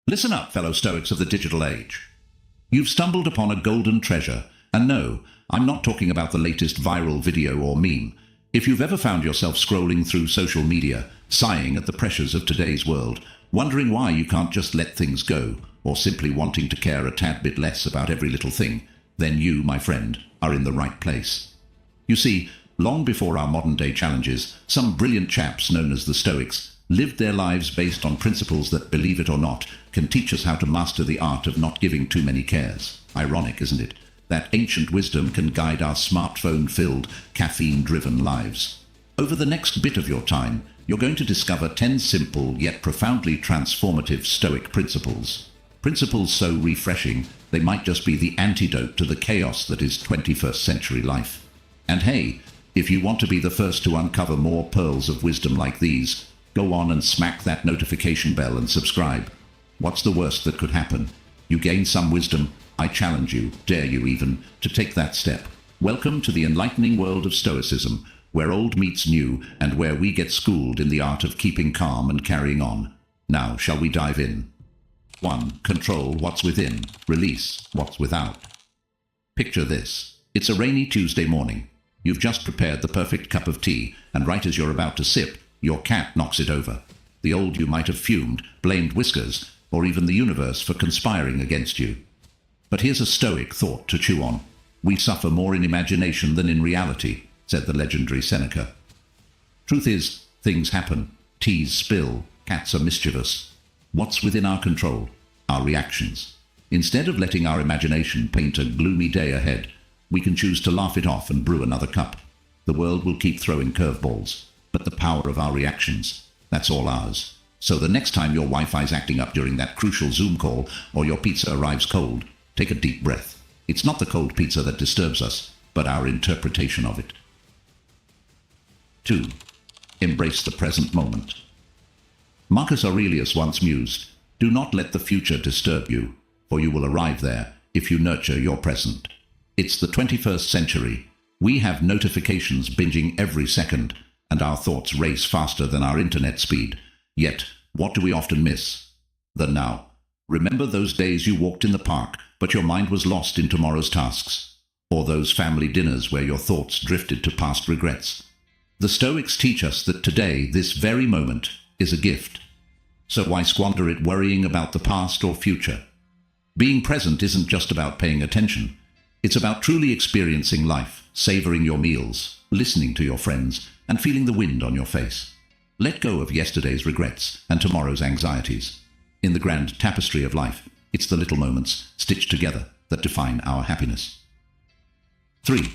Listen up, fellow Stoics of the digital age. You've stumbled upon a golden treasure, and no, I'm not talking about the latest viral video or meme. If you've ever found yourself scrolling through social media, sighing at the pressures of today's world, wondering why you can't just let things go, or simply wanting to care a tad bit less about every little thing, then you, my friend, are in the right place. You see, long before our modern-day challenges, some brilliant chaps known as the Stoics lived their lives based on principles that, believe it or not, can teach us how to master the art of not giving too many cares. Ironic, isn't it? That ancient wisdom can guide our smartphone-filled, caffeine-driven lives. Over the next bit of your time, you're going to discover 10 simple yet profoundly transformative Stoic principles. Principles so refreshing, they might just be the antidote to the chaos that is 21st century life. And hey, if you want to be the first to uncover more pearls of wisdom like these, go on and smack that notification bell and subscribe. What's the worst that could happen? You gain some wisdom. I challenge you, dare you even, to take that step. Welcome to the enlightening world of Stoicism, where old meets new and where we get schooled in the art of keeping calm and carrying on. Now, shall we dive in? 1. Control what's within. Release what's without. Picture this. It's a rainy Tuesday morning. You've just prepared the perfect cup of tea, and right as you're about to sip, your cat knocks it over. The old you might have fumed, blamed Whiskers, or even the universe for conspiring against you. But here's a Stoic thought to chew on. We suffer more in imagination than in reality, said the legendary Seneca. Truth is, things happen. Teas spill. Cats are mischievous. What's within our control? Our reactions. Instead of letting our imagination paint a gloomy day ahead, we can choose to laugh it off and brew another cup. The world will keep throwing curveballs, but the power of our reactions, that's all ours. So the next time your Wi-Fi's acting up during that crucial Zoom call, or your pizza arrives cold, take a deep breath. It's not the cold pizza that disturbs us, but our interpretation of it. 2. Embrace the present moment. Marcus Aurelius once mused, "Do not let the future disturb you, for you will arrive there if you nurture your present." It's the 21st century. We have notifications binging every second, and our thoughts race faster than our internet speed. Yet, what do we often miss? The now. Remember those days you walked in the park, but your mind was lost in tomorrow's tasks? Or those family dinners where your thoughts drifted to past regrets? The Stoics teach us that today, this very moment, is a gift. So why squander it worrying about the past or future? Being present isn't just about paying attention. It's about truly experiencing life, savoring your meals, listening to your friends, and feeling the wind on your face. Let go of yesterday's regrets and tomorrow's anxieties. In the grand tapestry of life, it's the little moments, stitched together, that define our happiness. 3.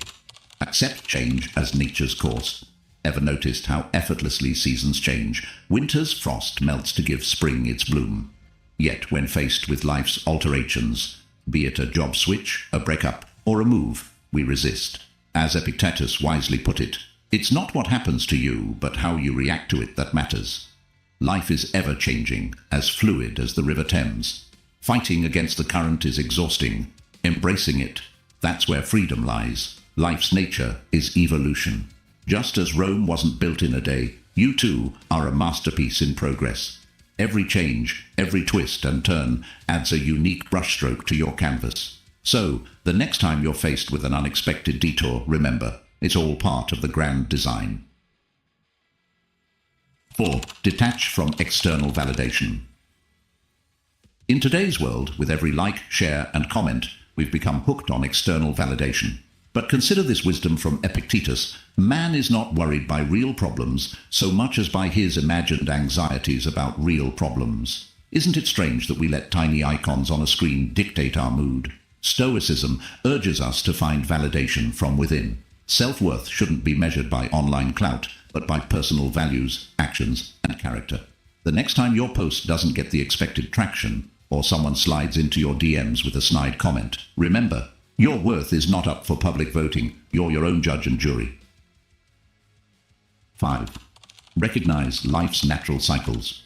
Accept change as nature's course. Ever noticed how effortlessly seasons change? Winter's frost melts to give spring its bloom. Yet when faced with life's alterations, be it a job switch, a breakup, or a move, we resist. As Epictetus wisely put it, it's not what happens to you, but how you react to it that matters. Life is ever-changing, as fluid as the River Thames. Fighting against the current is exhausting. Embracing it, that's where freedom lies. Life's nature is evolution. Just as Rome wasn't built in a day, you too are a masterpiece in progress. Every change, every twist and turn adds a unique brushstroke to your canvas. So, the next time you're faced with an unexpected detour, remember, it's all part of the grand design. 4. Detach from external validation. In today's world, with every like, share, and comment, we've become hooked on external validation. But consider this wisdom from Epictetus. Man is not worried by real problems so much as by his imagined anxieties about real problems. Isn't it strange that we let tiny icons on a screen dictate our mood? Stoicism urges us to find validation from within. Self-worth shouldn't be measured by online clout, but by personal values, actions, and character. The next time your post doesn't get the expected traction, or someone slides into your DMs with a snide comment, remember, your worth is not up for public voting. You're your own judge and jury. 5. Recognize life's natural cycles.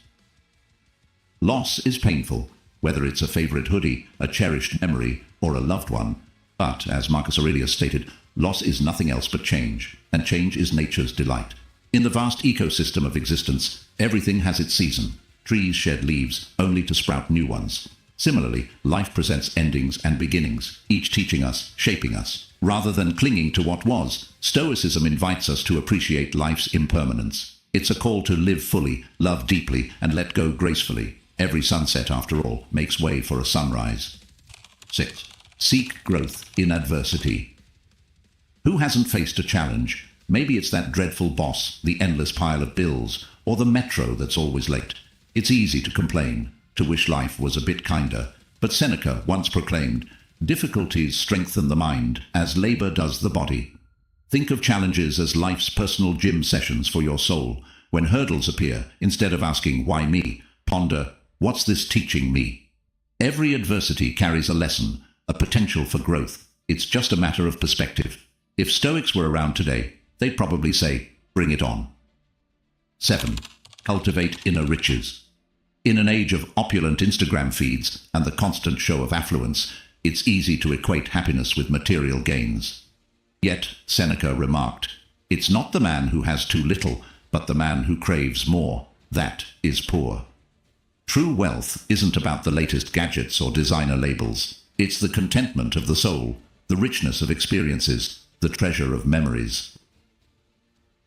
Loss is painful, whether it's a favorite hoodie, a cherished memory, or a loved one. But, as Marcus Aurelius stated, loss is nothing else but change, and change is nature's delight. In the vast ecosystem of existence, everything has its season. Trees shed leaves only to sprout new ones. Similarly, life presents endings and beginnings, each teaching us, shaping us. Rather than clinging to what was, Stoicism invites us to appreciate life's impermanence. It's a call to live fully, love deeply, and let go gracefully. Every sunset, after all, makes way for a sunrise. 6. Seek growth in adversity. Who hasn't faced a challenge? Maybe it's that dreadful boss, the endless pile of bills, or the metro that's always late. It's easy to complain, to wish life was a bit kinder. But Seneca once proclaimed, "Difficulties strengthen the mind, as labor does the body." Think of challenges as life's personal gym sessions for your soul. When hurdles appear, instead of asking, "Why me?" ponder, "What's this teaching me?" Every adversity carries a lesson, a potential for growth. It's just a matter of perspective. If Stoics were around today, they'd probably say, "Bring it on." 7. Cultivate inner riches. In an age of opulent Instagram feeds and the constant show of affluence, it's easy to equate happiness with material gains. Yet, Seneca remarked, "It's not the man who has too little, but the man who craves more. That is poor." True wealth isn't about the latest gadgets or designer labels. It's the contentment of the soul, the richness of experiences, the treasure of memories.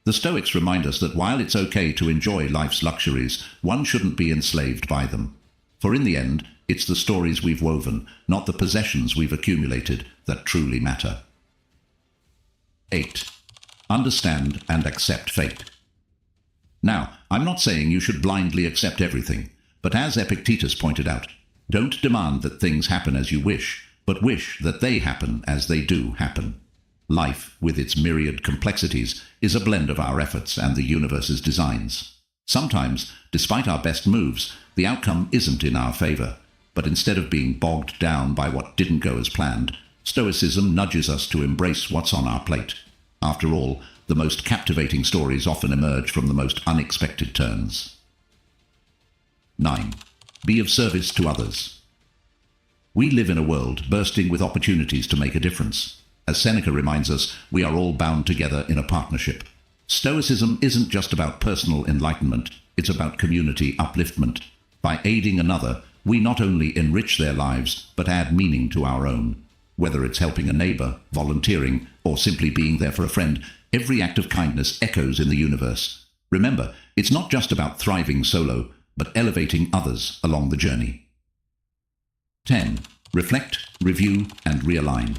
The Stoics remind us that while it's okay to enjoy life's luxuries, one shouldn't be enslaved by them. For in the end, it's the stories we've woven, not the possessions we've accumulated, that truly matter. 8. Understand and accept fate. Now, I'm not saying you should blindly accept everything, but as Epictetus pointed out, don't demand that things happen as you wish, but wish that they happen as they do happen. Life, with its myriad complexities, is a blend of our efforts and the universe's designs. Sometimes, despite our best moves, the outcome isn't in our favor. But instead of being bogged down by what didn't go as planned, Stoicism nudges us to embrace what's on our plate. After all, the most captivating stories often emerge from the most unexpected turns. 9. Be of service to others. We live in a world bursting with opportunities to make a difference. As Seneca reminds us, we are all bound together in a partnership. Stoicism isn't just about personal enlightenment, it's about community upliftment. By aiding another, we not only enrich their lives, but add meaning to our own. Whether it's helping a neighbor, volunteering, or simply being there for a friend, every act of kindness echoes in the universe. Remember, it's not just about thriving solo, but elevating others along the journey. 10. Reflect, review, and realign.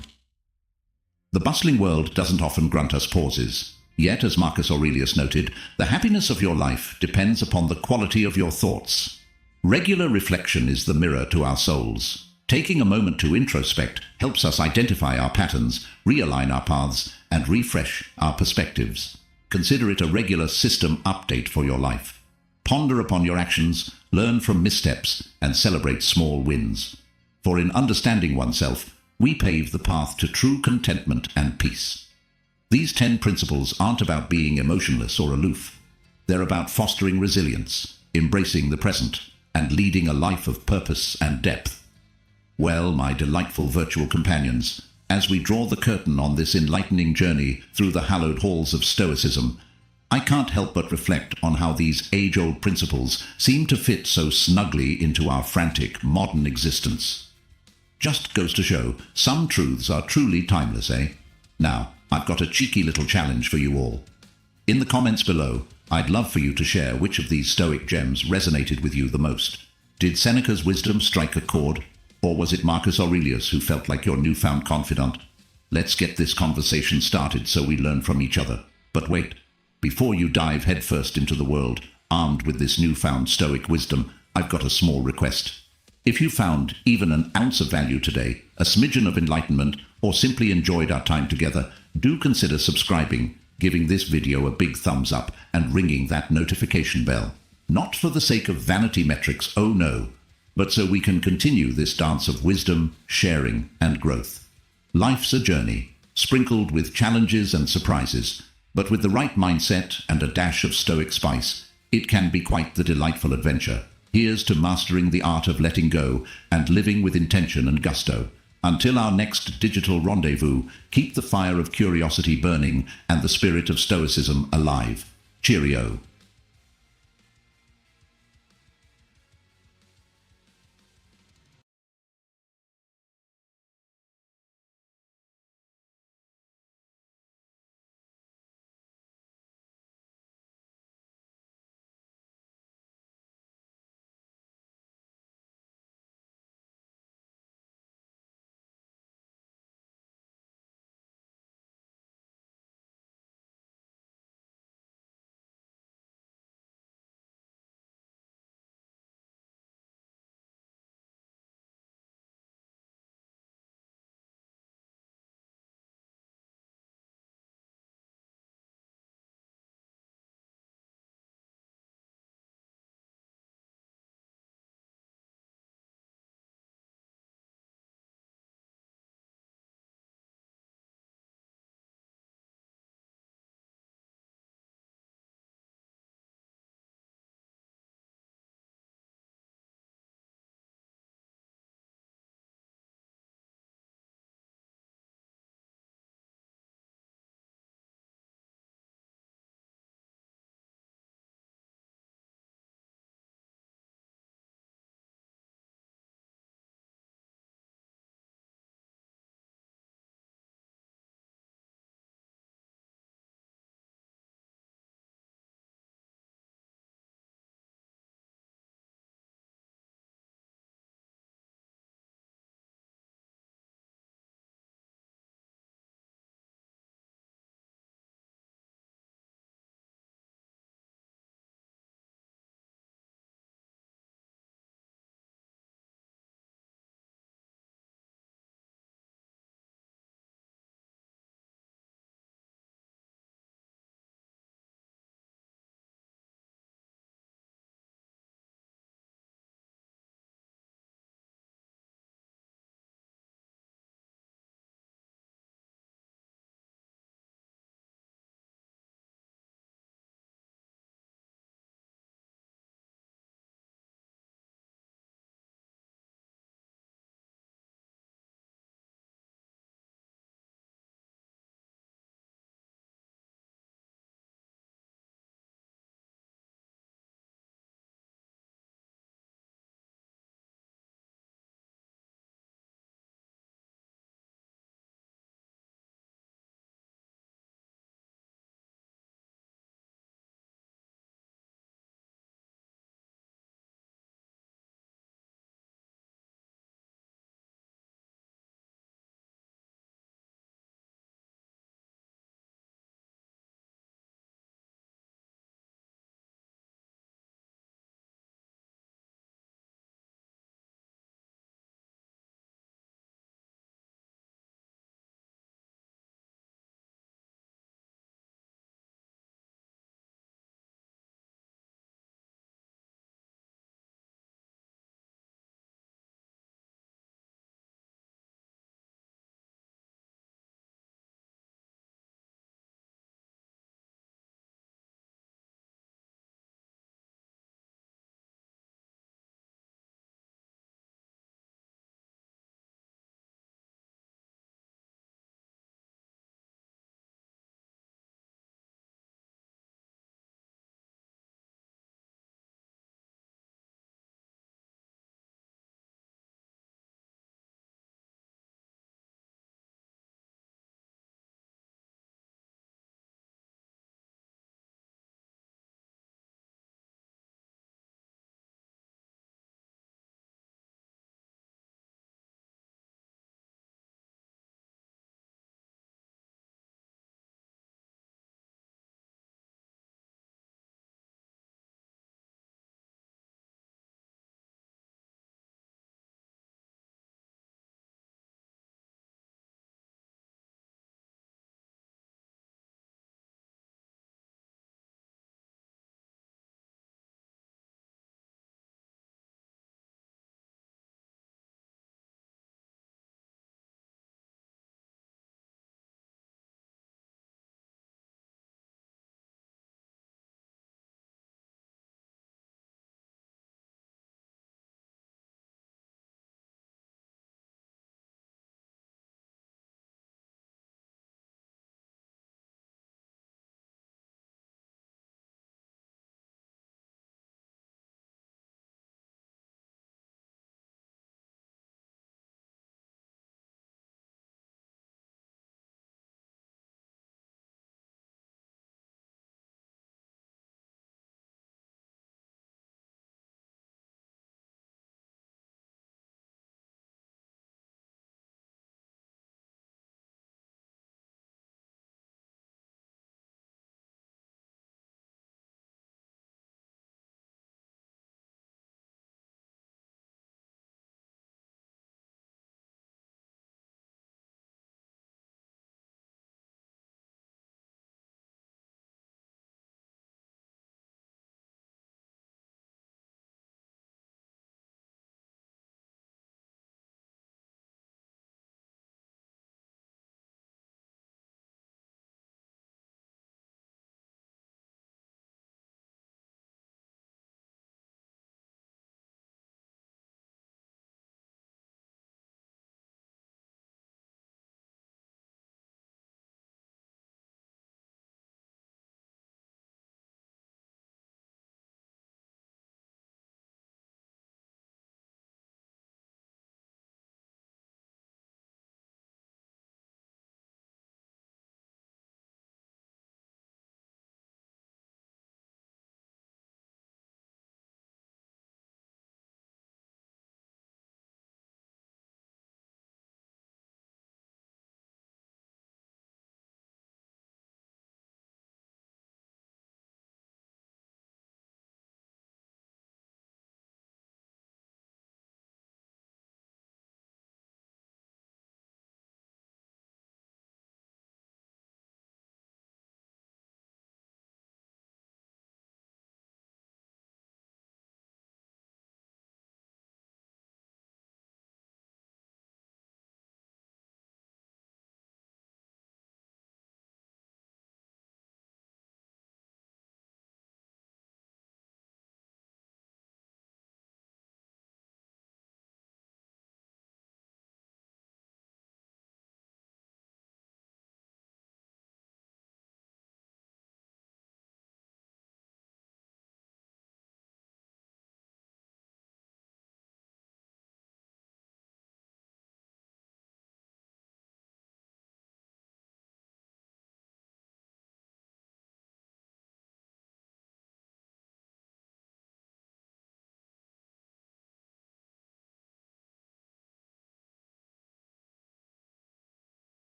The bustling world doesn't often grant us pauses. Yet, as Marcus Aurelius noted, the happiness of your life depends upon the quality of your thoughts. Regular reflection is the mirror to our souls. Taking a moment to introspect helps us identify our patterns, realign our paths, and refresh our perspectives. Consider it a regular system update for your life. Ponder upon your actions, learn from missteps, and celebrate small wins. For in understanding oneself, we pave the path to true contentment and peace. These 10 principles aren't about being emotionless or aloof. They're about fostering resilience, embracing the present, and leading a life of purpose and depth. Well, my delightful virtual companions, as we draw the curtain on this enlightening journey through the hallowed halls of Stoicism, I can't help but reflect on how these age-old principles seem to fit so snugly into our frantic, modern existence. Just goes to show, some truths are truly timeless, eh? Now, I've got a cheeky little challenge for you all. In the comments below, I'd love for you to share which of these Stoic gems resonated with you the most. Did Seneca's wisdom strike a chord? Or was it Marcus Aurelius who felt like your newfound confidant? Let's get this conversation started so we learn from each other. But wait, before you dive headfirst into the world, armed with this newfound Stoic wisdom, I've got a small request. If you found even an ounce of value today, a smidgen of enlightenment, or simply enjoyed our time together, do consider subscribing, giving this video a big thumbs up, and ringing that notification bell. Not for the sake of vanity metrics, oh no, but so we can continue this dance of wisdom, sharing, and growth. Life's a journey, sprinkled with challenges and surprises, but with the right mindset and a dash of Stoic spice, it can be quite the delightful adventure. Here's to mastering the art of letting go and living with intention and gusto. Until our next digital rendezvous, keep the fire of curiosity burning and the spirit of Stoicism alive. Cheerio.